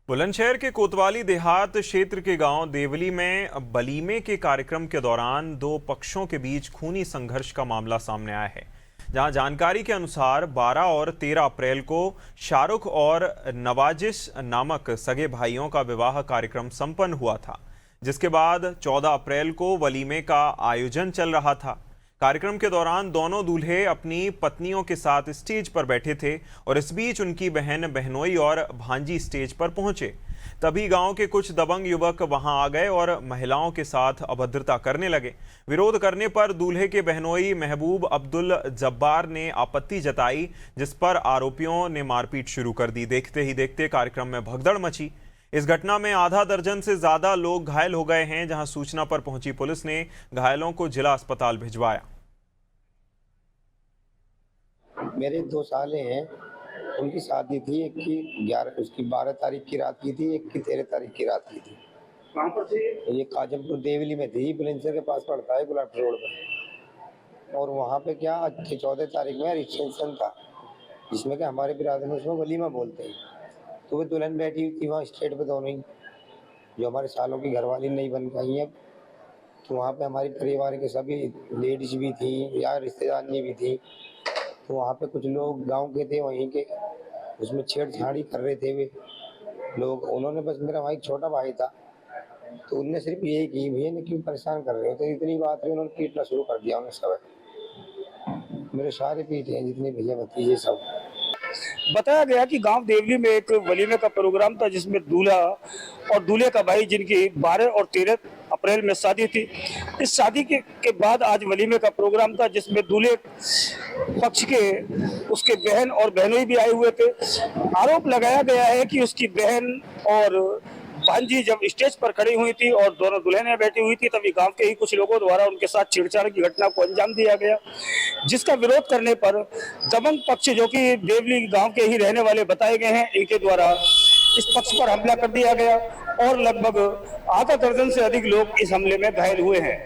बुलंदशहर के कोतवाली देहात क्षेत्र के गांव देवली में वलीमे के कार्यक्रम के दौरान दो पक्षों के बीच खूनी संघर्ष का मामला सामने आया है, जहां जानकारी के अनुसार 12 और 13 अप्रैल को शाहरुख और नवाजिश नामक सगे भाइयों का विवाह कार्यक्रम संपन्न हुआ था, जिसके बाद 14 अप्रैल को वलीमे का आयोजन चल रहा था। कार्यक्रम के दौरान दोनों दूल्हे अपनी पत्नियों के साथ स्टेज पर बैठे थे और इस बीच उनकी बहन बहनोई और भांजी स्टेज पर पहुंचे। तभी गांव के कुछ दबंग युवक वहां आ गए और महिलाओं के साथ अभद्रता करने लगे। विरोध करने पर दूल्हे के बहनोई महबूब अब्दुल जब्बार ने आपत्ति जताई, जिस पर आरोपियों ने मारपीट शुरू कर दी। देखते ही देखते कार्यक्रम में भगदड़ मची। इस घटना में आधा दर्जन से ज्यादा लोग घायल हो गए हैं, जहां सूचना पर पहुंची पुलिस ने घायलों को जिला अस्पताल भिजवाया। मेरे 2 साले हैं, उनकी शादी थी। एक की 12 तारीख की रात की थी, एक की 13 तारीख की रात की थी। कहाँ पर थी? ये काजमपुर देवली में थी, बुलंदशहर के पास पड़ता है, गुलाब रोड पर। और वहाँ पे क्या 14 तारीख में रिसेप्शन था, जिसमें कि हमारे बिरादर में उसमें वलीमा बोलते हैं। तो वो दुल्हन बैठी हुई थी वहाँ स्टेज पे, दोनों ही जो हमारे सालों की घरवाली नहीं बन पाई है। तो वहाँ पे हमारे परिवार के सभी लेडीज भी थी या रिश्तेदार भी थी। तो वहाँ पे कुछ लोग गांव के थे वहीं के, उसमें छेड़छाड़ी कर रहे थे वे लोग। उन्होंने बस, मेरा भाई छोटा भाई था, तो उनने सिर्फ यही की, भैया ने क्यों परेशान कर रहे हो। तो इतनी बात हुई, उन्होंने पीटना शुरू कर दिया। उन्हें सब मेरे सारे पीटे हैं, जितने भैया भतीजे सब। बताया गया कि गांव देवली में एक वलीमे का प्रोग्राम था, जिसमें दूल्हा और दूल्हे का भाई, जिनकी 12 और 13 अप्रैल में शादी थी। इस शादी के बाद आज वलीमे का प्रोग्राम था, जिसमें दूल्हे पक्ष के उसके बहन और बहनोई भी आए हुए थे। आरोप लगाया गया है कि उसकी बहन और भांजी जब स्टेज पर खड़ी हुई थी और दोनों दुल्हनें बैठी हुई थी, तभी गांव के ही कुछ लोगों द्वारा उनके साथ छेड़छाड़ की घटना को अंजाम दिया गया, जिसका विरोध करने पर दबंग पक्ष, जो कि देवली गांव के ही रहने वाले बताए गए हैं, इनके द्वारा इस पक्ष पर हमला कर दिया गया और लगभग आधा दर्जन से अधिक लोग इस हमले में घायल हुए हैं।